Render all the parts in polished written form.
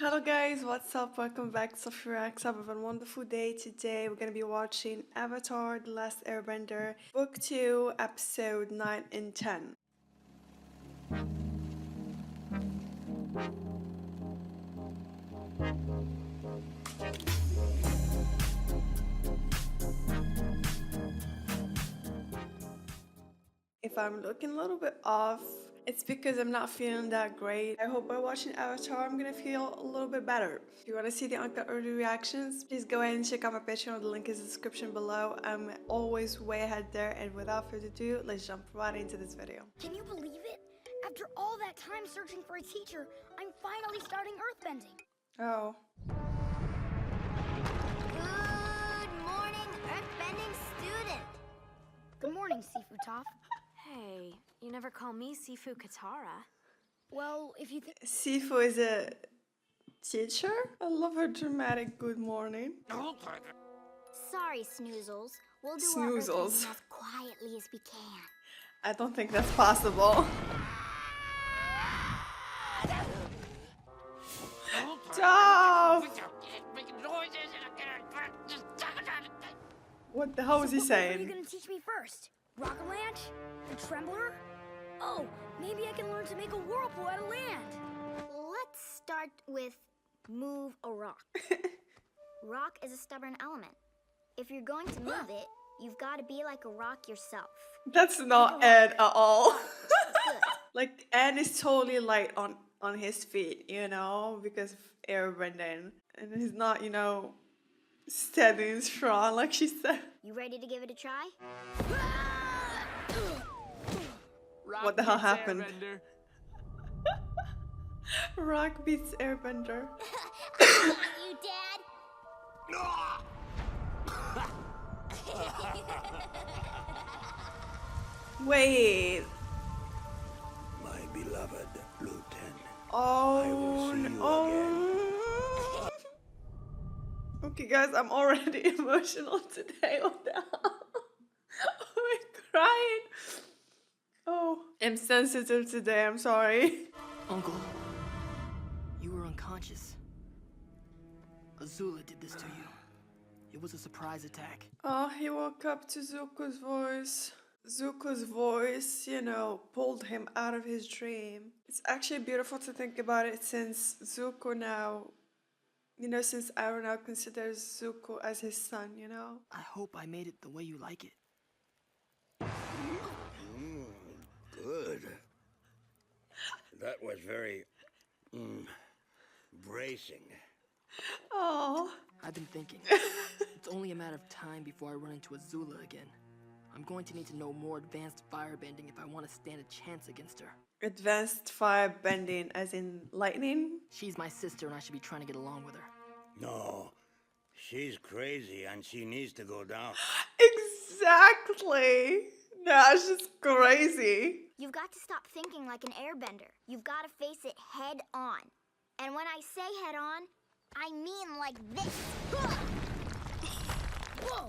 Hello guys, what's up? Welcome back to Sophie Reacts. Have a wonderful day today. We're gonna be watching Avatar: The Last Airbender, Book 2, Episode 9 and 10. If I'm looking a little bit off, it's because I'm not feeling that great. I hope by watching Avatar, I'm gonna feel a little bit better. If you want to see the uncut early reactions, please go ahead and check out my Patreon. The link is in the description below. I'm always way ahead there. And without further ado, let's jump right into this video. Can you believe it? After all that time searching for a teacher, I'm finally starting earthbending. Oh. Good morning, earthbending student. Good morning, Sifu Toph. Hey, you never call me Sifu Katara. Well, if you think Sifu is a teacher? I love her dramatic good morning. Sorry, Snoozles. We'll do our Snoozles. earthbending as quietly as we can. I don't think that's possible. Stop! What the hell is he What are you saying? gonna teach me first? Rocket Launch? The Trembler? Oh, maybe I can learn to make a whirlpool out of land. Let's start with move a rock. Rock is a stubborn element. If you're going to move it, you've got to be like a rock yourself. That's not Ed at all. Good. Like, Ed is totally light on his feet, you know, because of airbending. And he's not, you know, steady and strong like she said. You ready to give it a try? What the hell happened? Rock beats airbender. You, Dad. Wait. My beloved Lieutenant. Oh, see you no. Okay, guys, I'm already emotional today. What the hell? Oh, I'm crying. Oh, I'm sensitive today. I'm sorry. Uncle, you were unconscious. Azula did this to you. It was a surprise attack. Oh, he woke up to Zuko's voice. Zuko's voice, you know, pulled him out of his dream. It's actually beautiful to think about it since Zuko now, you know, since Iroh now considers Zuko as his son, you know? I hope I made it the way you like it. Good. That was very bracing. Oh. I've been thinking. It's only a matter of time before I run into Azula again. I'm going to need to know more advanced firebending if I want to stand a chance against her. Advanced fire bending, as in lightning? She's my sister and I should be trying to get along with her. No, she's crazy and she needs to go down. Exactly. That's just crazy. You've got to stop thinking like an airbender. You've got to face it head on. And when I say head on, I mean like this. Whoa!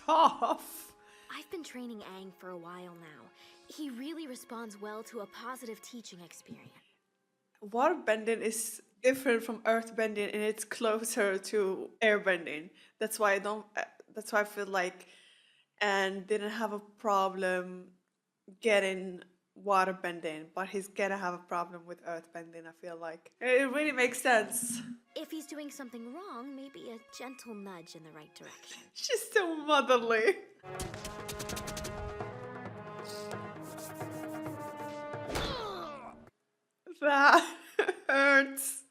Tough. I've been training Aang for a while now. He really responds well to a positive teaching experience. Water bending is different from earth bending and it's closer to air bending. That's why I feel like Aang didn't have a problem getting water bending, but he's gonna have a problem with earth bending, I feel like. It really makes sense. If he's doing something wrong, maybe a gentle nudge in the right direction. She's so motherly. That hurts.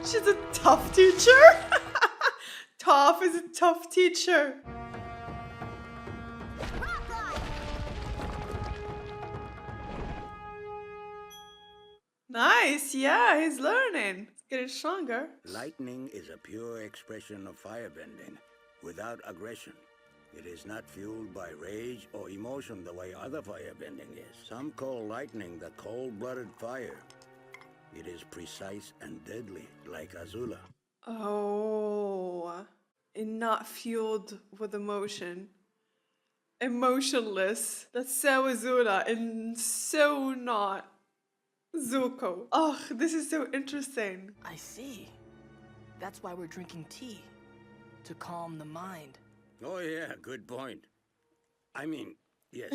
She's a tough teacher. Toph is a tough teacher. Nice, yeah, he's learning. He's getting stronger. Lightning is a pure expression of firebending, without aggression. It is not fueled by rage or emotion the way other firebending is. Some call lightning the cold-blooded fire. It is precise and deadly, like Azula. Oh, and not fueled with emotion. emotionless. That's so Azula and so not Zuko. Oh, this is so interesting. I see. That's why we're drinking tea. To calm the mind. Oh, yeah, good point. I mean, yes.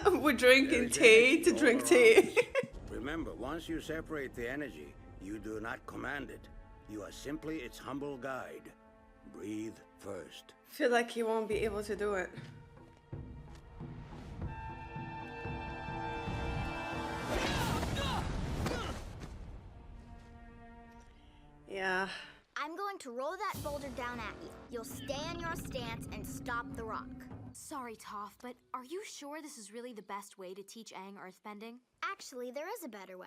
We're There drinking is tea energy to all drink around tea. us. Remember, once you separate the energy, you do not command it. You are simply its humble guide. Breathe first. Feel like he won't be able to do it. Yeah. I'm going to roll that boulder down at you. You'll stay in your stance and stop the rock. Sorry, Toph, but are you sure this is really the best way to teach Aang earthbending? Actually, there is a better way.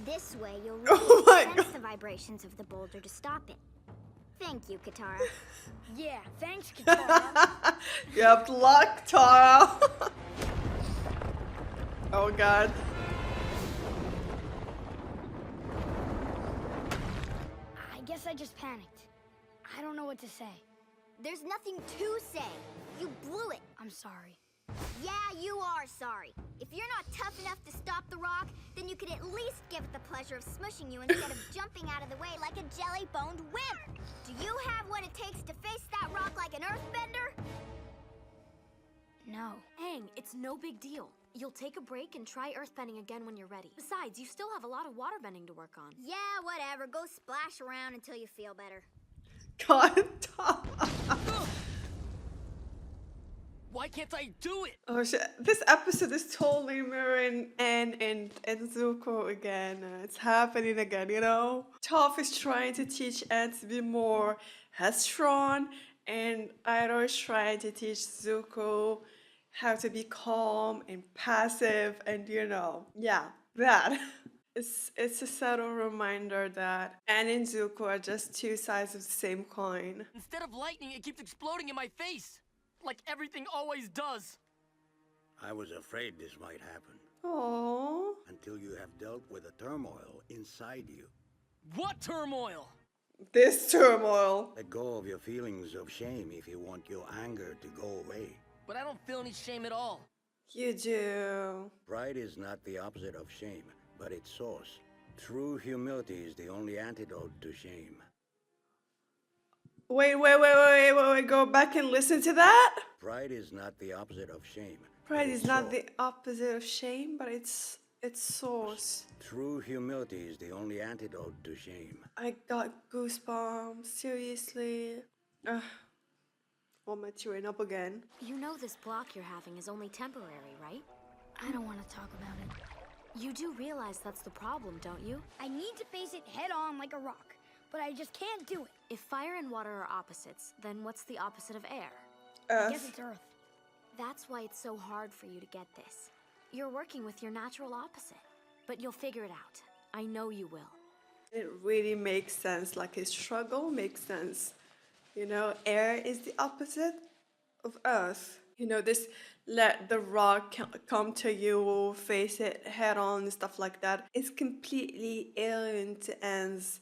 This way, you'll Oh my really sense the vibrations of the boulder to stop it. Thank you, Katara. Yeah, thanks, Katara. You have luck, Tara. Oh god. I guess I just panicked. I don't know what to say. There's nothing to say. You blew it. I'm sorry. Yeah, you are sorry. If you're not tough enough to stop the rock, then you could at least give it the pleasure of smushing you instead of jumping out of the way like a jelly-boned wimp. Do you have what it takes to face that rock like an earthbender? No. Aang, it's no big deal. You'll take a break and try earthbending again when you're ready. Besides, you still have a lot of waterbending to work on. Yeah, whatever. Go splash around until you feel better. God, Tara. Why can't I do it? Oh shit. This episode is totally mirroring Anne and Zuko again. It's happening again, you know? Toph is trying to teach Anne to be more headstrong, and Iroh is trying to teach Zuko how to be calm and passive, and you know, yeah, that. It's a subtle reminder that Anne and Zuko are just two sides of the same coin. Instead of lightning, it keeps exploding in my face. Like everything always does. I was afraid this might happen Aww. until you have dealt with the turmoil inside you. What turmoil? This turmoil. Let go of your feelings of shame if you want your anger to go away. But I don't feel any shame at all. You do. Pride is not the opposite of shame, but its source. True humility is the only antidote to shame. Wait, go back and listen to that. Pride is not the opposite of shame. Pride but is its not source. the opposite of shame, but it's source. True humility is the only antidote to shame. I got goosebumps, seriously. Want my tearing up again. You know this block you're having is only temporary, right? I don't want to talk about it. You do realize that's the problem, don't you? I need to face it head on like a rock, but I just can't do it. If fire and water are opposites, then what's the opposite of air? I guess Earth. it's Earth. That's why it's so hard for you to get this. You're working with your natural opposite, but you'll figure it out. I know you will. It really makes sense. Like his struggle makes sense. You know, air is the opposite of earth. You know, this let the rock come to you, face it head on and stuff like that. It's completely alien to Anne's,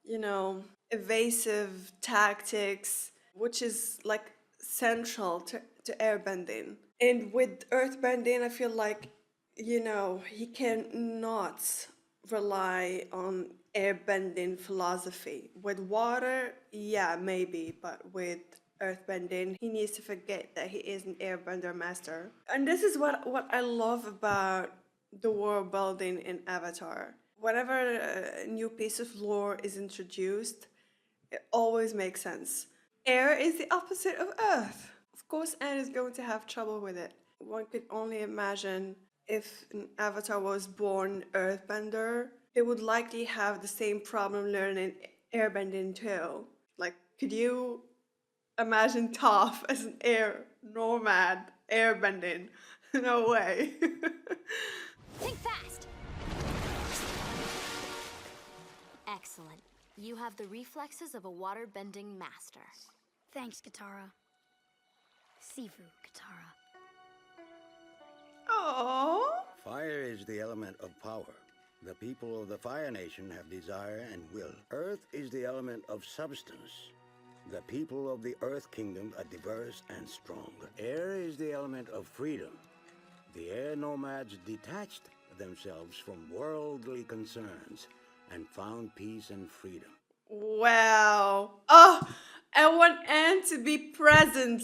you know, evasive tactics, which is like central to airbending. And with earthbending, I feel like, you know, he cannot rely on airbending philosophy. With water, yeah, maybe, but with earthbending, he needs to forget that he is an airbender master. And this is what I love about the world building in Avatar. Whenever a new piece of lore is introduced, it always makes sense. Air is the opposite of earth. Of course, Anne is going to have trouble with it. One could only imagine if an Avatar was born earthbender, they would likely have the same problem learning airbending too. Like, could you imagine Toph as an air nomad airbending? No way. Think fast! Excellent. You have the reflexes of a water-bending master. Thanks, Katara. Sifu, Katara. Aww. Fire is the element of power. The people of the Fire Nation have desire and will. Earth is the element of substance. The people of the Earth Kingdom are diverse and strong. Air is the element of freedom. The air nomads detached themselves from worldly concerns and found peace and freedom. Wow. Oh, I want Anne to be present.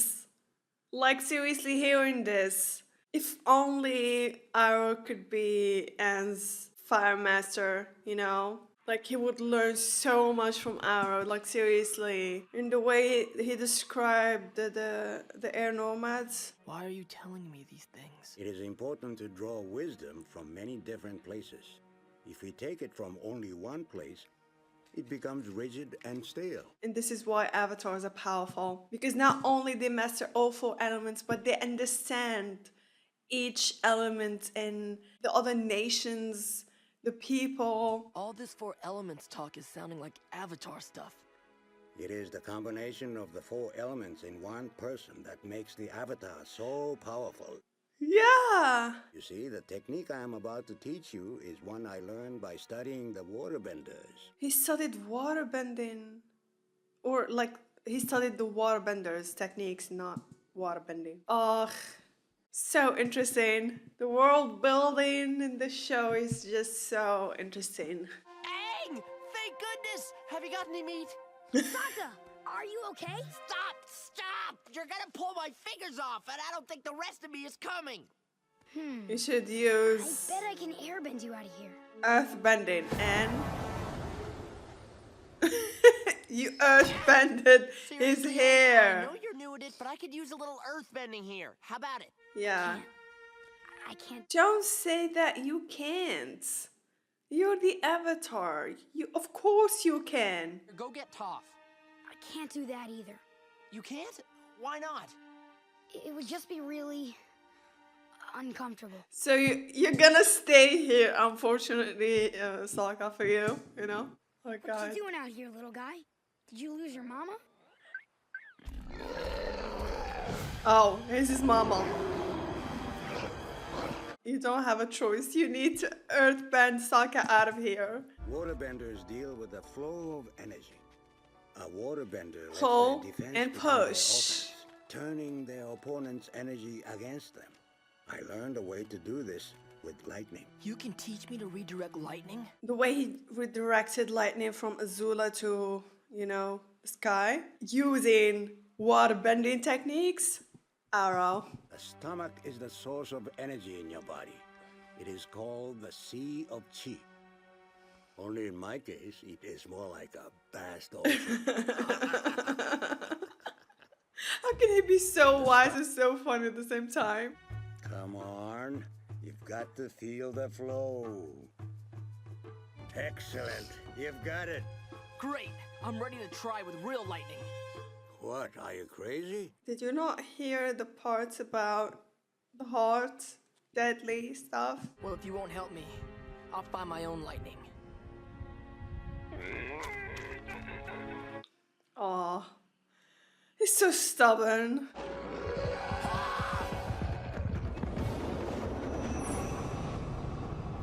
Like, seriously, hearing this. If only Iroh could be Anne's fire master, you know? Like, he would learn so much from Iroh, like, seriously. In the way he described the air nomads. Why are you telling me these things? It is important to draw wisdom from many different places. If we take it from only one place, it becomes rigid and stale. And this is why avatars are powerful. Because not only they master all four elements, but they understand each element in the other nations, the people. All this four elements talk is sounding like Avatar stuff. It is the combination of the four elements in one person that makes the avatar so powerful. Yeah. You see, the technique I am about to teach you is one I learned by studying the waterbenders. He studied waterbending. Or like he studied the waterbenders techniques, not waterbending. Ugh. So interesting. The world building in the show is just so interesting. Aang! Thank goodness! Have you got any meat? Sokka, are you okay? Stop! Stop! You're gonna pull my fingers off, and I don't think the rest of me is coming. You should I use bet I can airbend you out of here. earthbending and you earthbended his Seriously, Aang, hair. I know you're new at it, but I could use a little earth bending here. How about it? Yeah. I can't. Don't say that you can't. You're the avatar. Of course you can. Go get Toph. I can't do that either. You can't? Why not? It would just be really uncomfortable. So you're gonna stay here, unfortunately, Sokka, for you, you know? Oh What god. you doing out here, little guy? Did you lose your mama? Oh, here's his mama. You don't have a choice. You need to earthbend Sokka out of here. Waterbenders deal with the flow of energy. A waterbender lets Pull their defense and become their push. offense, turning their opponent's energy against them. I learned a way to do this with lightning. You can teach me to redirect lightning? The way he redirected lightning from Azula to, you know, sky, using waterbending techniques. Arrow. The stomach is the source of energy in your body. It is called the Sea of Chi. Only in my case, it is more like a vast ocean. How can he be so wise and so funny at the same time? Come on, you've got to feel the flow. Excellent, you've got it. Great! I'm ready to try with real lightning. What, are you crazy? Did you not hear the parts about the heart, deadly stuff? Well, if you won't help me, I'll find my own lightning. Aw, he's so stubborn.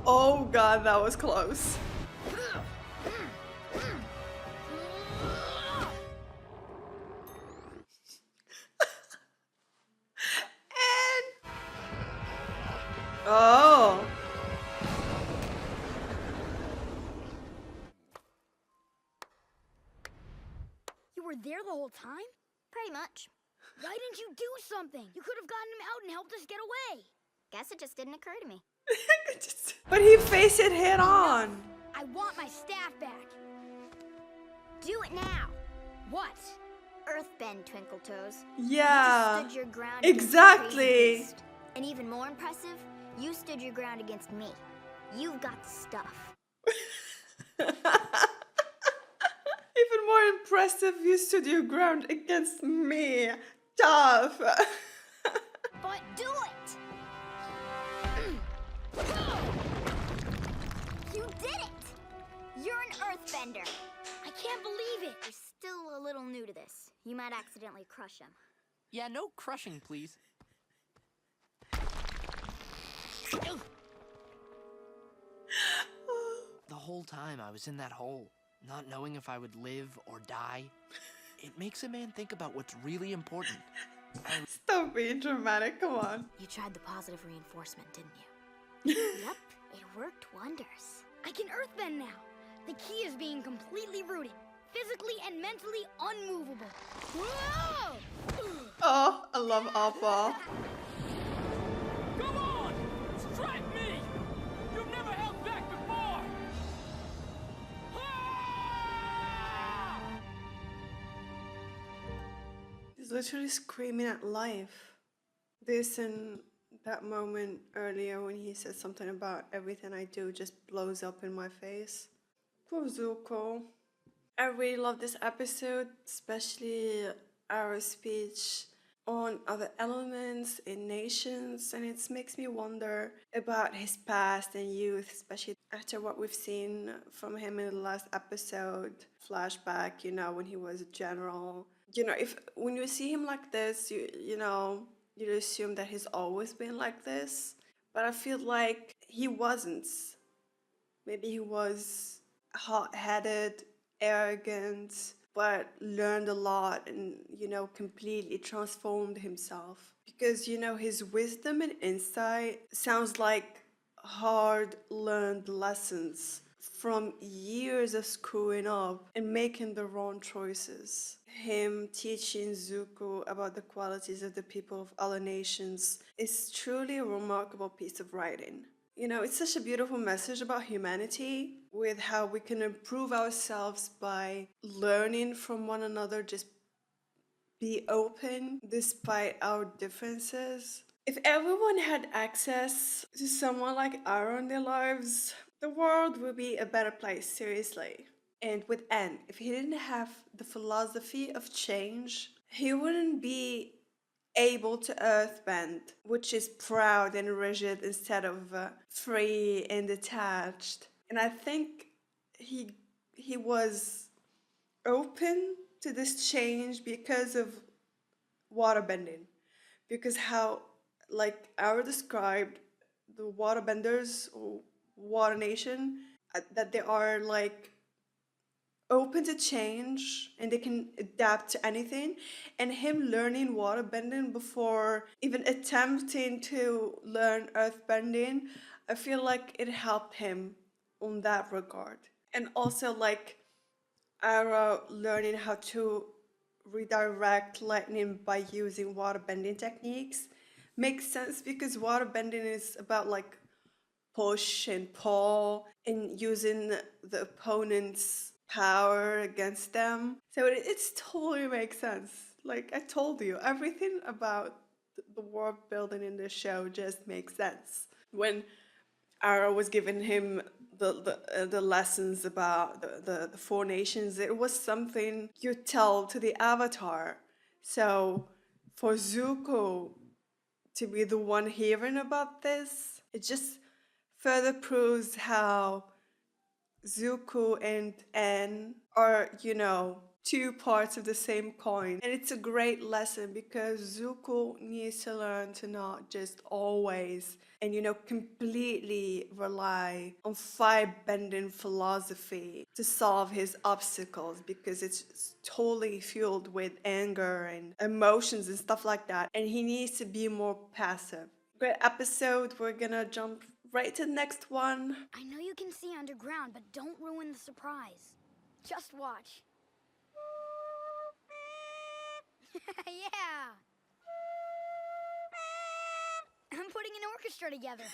Oh god, that was close. And oh, You were there the whole time? Pretty much. Why didn't you do something? You could have gotten him out and helped us get away. Guess it just didn't occur to me. but he faced it head on. I want my staff back. Do it now. What? Earthbend, Twinkle Toes. Yeah, You just stood your ground against the exactly. crazy beast. And even more impressive, you stood your ground against me. You've got the stuff. Even more impressive, you stood your ground against me. Tough. But do it! You did it! You're an earthbender. I can't believe it. You're still a little new to this. You might accidentally crush him. Yeah, no crushing, please. The whole time I was in that hole, not knowing if I would live or die, It makes a man think about what's really important. Stop being dramatic, come on. You tried the positive reinforcement, didn't you? Yep, it worked wonders. I can earthbend now. The key is being completely rooted, physically and mentally unmovable. Whoa! Oh, I love ALTA. Come on! Strike me! You've never held back before! Ah! He's literally screaming at life. This and that moment earlier when he said something about everything I do just blows up in my face. Poor Zuko. I really love this episode, especially our speech on other elements in nations, and it makes me wonder about his past and youth, especially after what we've seen from him in the last episode. Flashback, you know, when he was a general. You know, if when you see him like this, you know, you assume that he's always been like this, but I feel like he wasn't. Maybe he was hot-headed, arrogant, but learned a lot and, you know, completely transformed himself. Because, you know, his wisdom and insight sounds like hard-learned lessons from years of screwing up and making the wrong choices. Him teaching Zuko about the qualities of the people of other nations is truly a remarkable piece of writing. You know, it's such a beautiful message about humanity, with how we can improve ourselves by learning from one another, just be open despite our differences. If everyone had access to someone like Iroh in their lives, the world would be a better place, seriously. And with Aang, if he didn't have the philosophy of change, he wouldn't be able to earthbend, which is proud and rigid instead of free and detached. And I think he was open to this change because of waterbending, because how, like Ara described, the waterbenders or water nation, that they are like open to change and they can adapt to anything. And him learning waterbending before even attempting to learn earthbending, I feel like it helped him on that regard. And also like Ara learning how to redirect lightning by using waterbending techniques makes sense, because waterbending is about like push and pull and using the opponent's power against them. So it's totally makes sense. Like I told you, everything about the world building in this show just makes sense. When Ara was giving him the lessons about the four nations, it was something you tell to the Avatar. So for Zuko to be the one hearing about this, it just further proves how Zuko and Aang are, you know, two parts of the same coin. And it's a great lesson because Zuko needs to learn to not just always and, you know, completely rely on fire-bending philosophy to solve his obstacles, because it's totally fueled with anger and emotions and stuff like that. And he needs to be more passive. Great episode. We're gonna jump right to the next one. I know you can see underground, but don't ruin the surprise. Just watch. Yeah! I'm putting an orchestra together.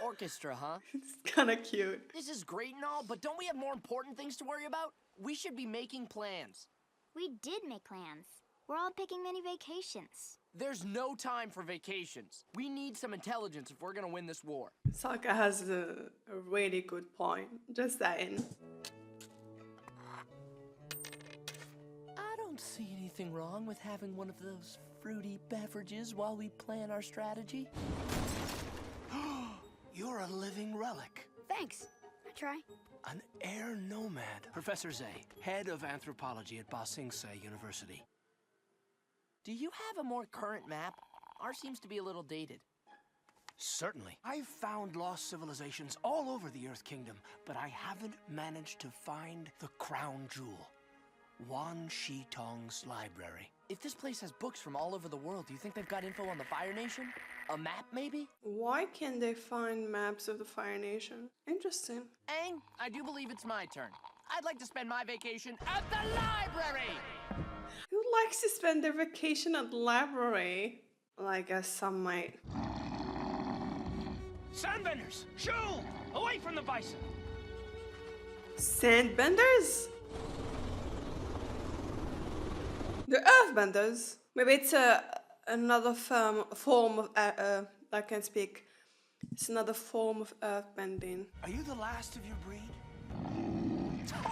Orchestra, huh? It's kind of cute. This is great and all, but don't we have more important things to worry about? We should be making plans. We did make plans. We're all picking mini vacations. There's no time for vacations. We need some intelligence if we're gonna win this war. Sokka has a really good point. Just saying. I don't see anything wrong with having one of those fruity beverages while we plan our strategy. You're a living relic. Thanks. I try. An air nomad. Professor Zay, head of anthropology at Ba Sing Se University. Do you have a more current map? Ours seems to be a little dated. Certainly. I've found lost civilizations all over the Earth Kingdom, but I haven't managed to find the crown jewel. Wan Shi Tong's library. If this place has books from all over the world, do you think they've got info on the Fire Nation? A map, maybe? Why can't they find maps of the Fire Nation? Interesting. Aang, I do believe it's my turn. I'd like to spend my vacation at the library! Who likes to spend their vacation at the library? Well, I guess some might. Sandbenders! Shoo! Away from the bison! Sandbenders? The Earthbenders? Maybe it's another form of, I can't speak. It's another form of earthbending. Are you the last of your breed?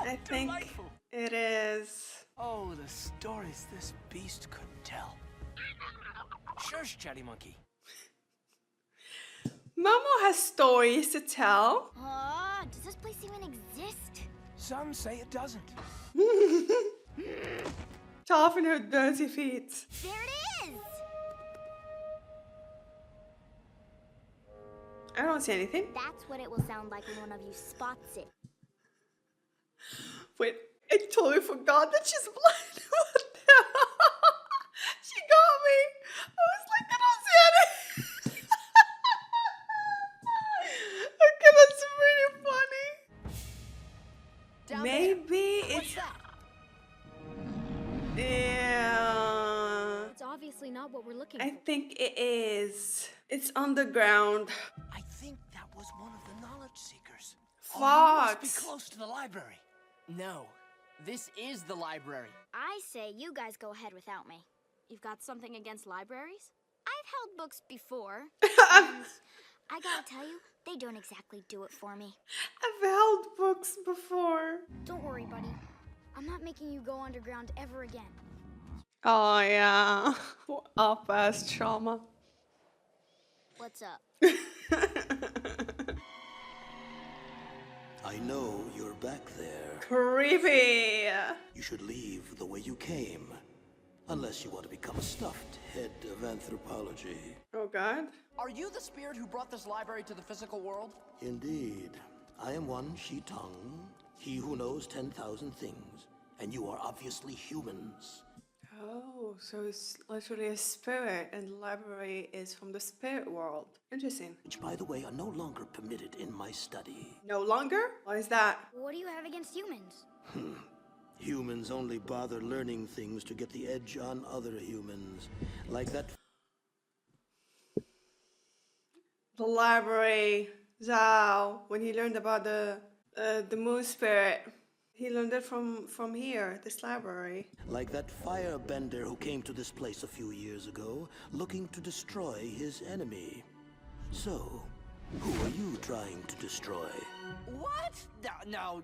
I think Delightful. it is. Oh, the stories this beast could tell. Shush, chatty monkey. Momo has stories to tell. Does this place even exist? Some say it doesn't. Tough in her dirty feet. There it is! I don't see anything. That's what it will sound like when one of you spots it. Wait, I totally forgot that she's blind. What the hell? She got me. I was like, I don't see anything. Okay, that's really funny. Down Maybe there. What's it's... that? Yeah. It's obviously not what we're looking I for. think it is. It's underground. I think that was one of the knowledge seekers. Oh, you must Fox. be close to the library. No, this is the library. I say you guys go ahead without me. You've got something against libraries? I've held books before. And I gotta tell you, they don't exactly do it for me. I've held books before. Don't worry, buddy. I'm not making you go underground ever again. Oh yeah. Up as trauma. What's up? I know you're back there. Creepy. You should leave the way you came. Unless you want to become a stuffed head of anthropology. Oh god. Are you the spirit who brought this library to the physical world? Indeed. I am Wan Shi Tong, he who knows 10,000 things. And you are obviously humans. Oh, so it's literally a spirit and the library is from the spirit world. Interesting. Which, by the way, are no longer permitted in my study. No longer? Why is that? What do you have against humans? Humans only bother learning things to get the edge on other humans. Like that. The library, Zhao, when he learned about the moon spirit, he learned it from here, this library. Like that firebender who came to this place a few years ago, looking to destroy his enemy. So, who are you trying to destroy? What? No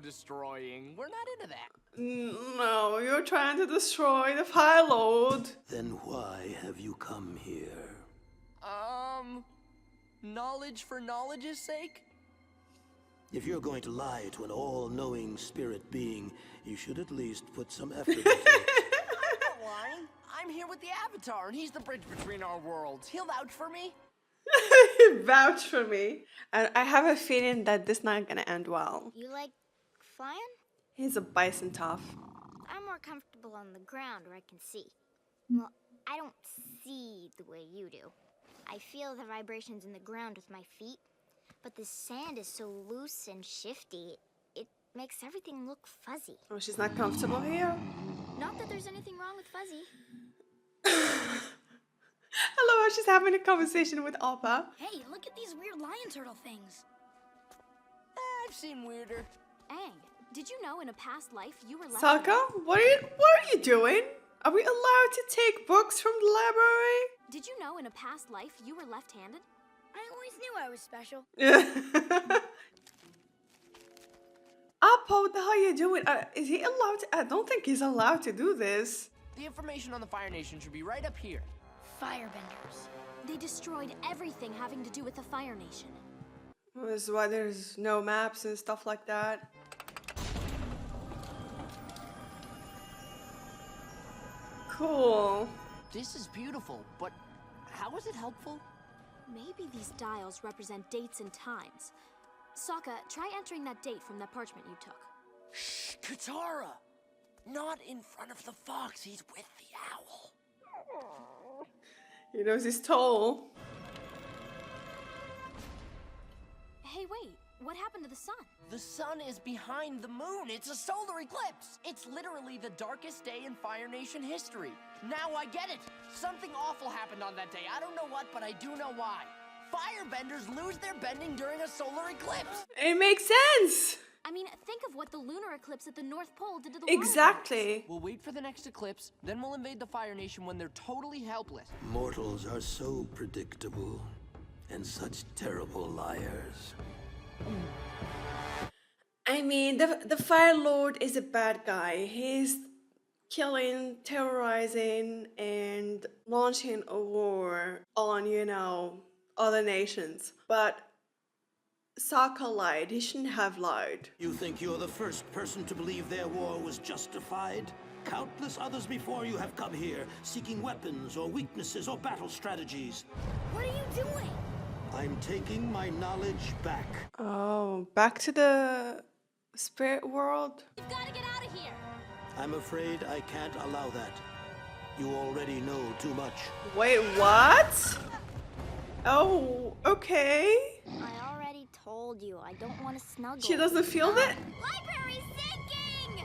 destroying. We're not into that. No, you're trying to destroy the Fire Lord. Then why have you come here? Knowledge for knowledge's sake? If you're going to lie to an all-knowing spirit being, you should at least put some effort into it. I'm not lying. I'm here with the Avatar, and he's the bridge between our worlds. He'll vouch for me. Vouch for me. And I have a feeling that this not gonna end well. You like flying? He's a bison tough. I'm more comfortable on the ground where I can see. Well, I don't see the way you do. I feel the vibrations in the ground with my feet, but the sand is so loose and shifty, it makes everything look fuzzy. Oh, she's not comfortable here? Not that there's anything wrong with fuzzy. I love how she's having a conversation with Appa. Hey, look at these weird lion turtle things. I've seen weirder. Aang, did you know in a past life you were left... Sokka, what are you doing? Are we allowed to take books from the library? Did you know in a past life you were left-handed? I always knew I was special. Appa, what the hell are you doing? Is he allowed to? I don't think he's allowed to do this. The information on the Fire Nation should be right up here. Firebenders. They destroyed everything having to do with the Fire Nation. That's why there's no maps and stuff like that. Cool. This is beautiful, but how is it helpful? Maybe these dials represent dates and times. Sokka, try entering that date from that parchment you took. Shh, Katara! Not in front of the fox. He's with the owl. He knows his toll. Hey, wait. What happened to the sun? The sun is behind the moon. It's a solar eclipse. It's literally the darkest day in Fire Nation history. Now I get it. Something awful happened on that day. I don't know what, but I do know why. Firebenders lose their bending during a solar eclipse. It makes sense. I mean, think of what the lunar eclipse at the North Pole did to the water balance. Exactly. We'll wait for the next eclipse, then we'll invade the Fire Nation when they're totally helpless. Mortals are so predictable and such terrible liars. I mean, the Fire Lord is a bad guy. He's killing, terrorizing, and launching a war on, you know, other nations. But Sokka lied. He shouldn't have lied. You think you're the first person to believe their war was justified? Countless others before you have come here, seeking weapons or weaknesses or battle strategies. What are you doing? I'm taking my knowledge back. Oh, back to the spirit world? You've got to get out of here. I'm afraid I can't allow that. You already know too much. Wait, what? Oh, okay. I already told you I don't want to snuggle. She doesn't feel that? Library's sinking!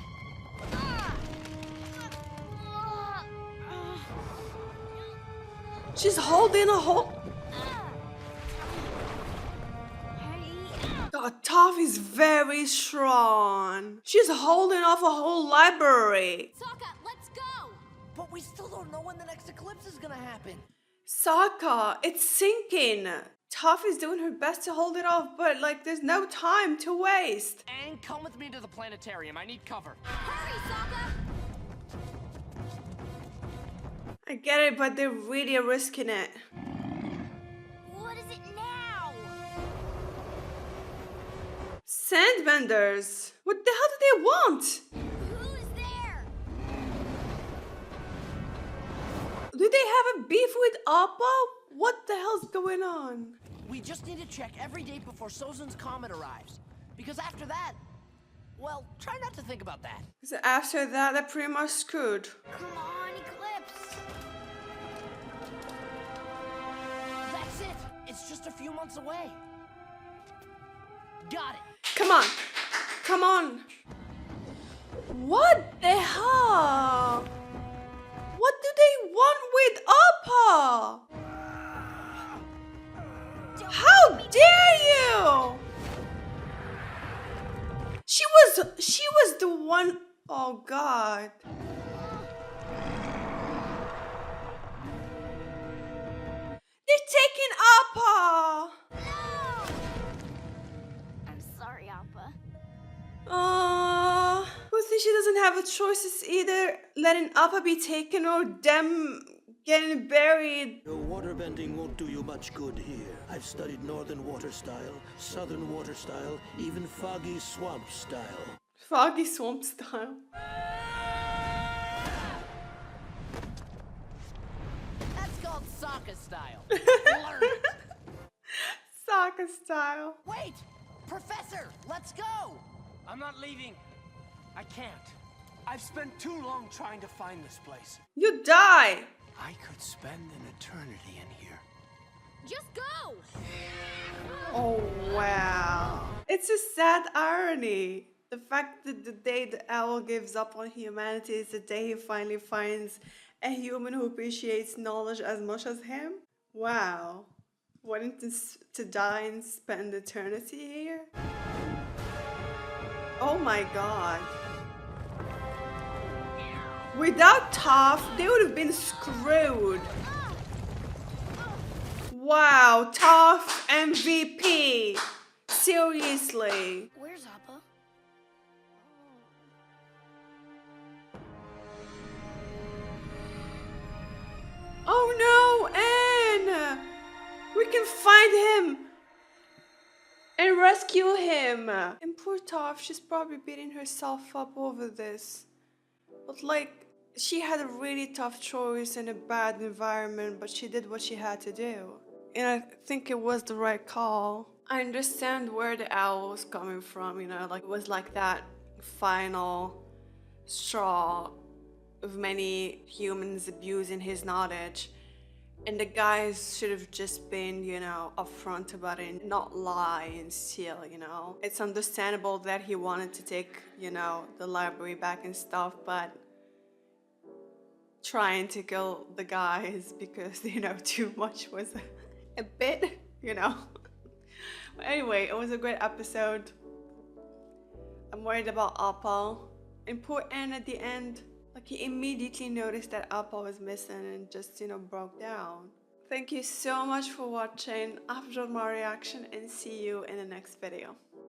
She's holding a whole... God, Toph is very strong. She's holding off a whole library. Sokka, let's go. But we still don't know when the next eclipse is gonna happen. Sokka, it's sinking. Toph is doing her best to hold it off, but like there's no time to waste. And come with me to the planetarium. I need cover. Hurry, Sokka. I get it, but they're really risking it. What is it now? Sandbenders. What the hell do they want? Who's there? Do they have a beef with Appa? What the hell's going on? We just need to check every day before Sozun's comet arrives. Because after that, well, try not to think about that. So after that, they're pretty much screwed. Come on, Eclipse. That's it. It's just a few months away. Got it. Come on. Come on. What the hell? What do they want with Appa? How dare you? She was the one. Oh God. They're taking Appa. I'm sorry, Appa. Good thing she doesn't have a choice. It's either letting Appa be taken or them getting buried. Your waterbending won't do you much good here. I've studied northern water style, southern water style, even foggy swamp style. Foggy swamp style. That's called Sokka style. Learn it. Sokka style. Wait! Professor, let's go! I'm not leaving. I can't. I've spent too long trying to find this place. You die. I could spend an eternity in here. Just go. Oh wow. It's a sad irony. The fact that the day the owl gives up on humanity is the day he finally finds a human who appreciates knowledge as much as him. Wow. Wanting to die and spend eternity here? Oh my God. Without Toph, they would have been screwed. Wow, Toph MVP. Seriously. Where's Appa? Oh no, Anne! We can find him and rescue him. And poor Toph, she's probably beating herself up over this. But like, she had a really tough choice in a bad environment, but she did what she had to do. And I think it was the right call. I understand where the owl was coming from, you know, like it was like that final straw of many humans abusing his knowledge. And the guys should have just been, you know, upfront about it, not lie and steal, you know. It's understandable that he wanted to take, you know, the library back and stuff, but trying to kill the guys because, you know, too much was a bit, you know. But anyway, it was a great episode. I'm worried about Appa. And poor Aang at the end. Like, he immediately noticed that Appa was missing and just, you know, broke down. Thank you so much for watching. I've enjoyed my reaction and see you in the next video.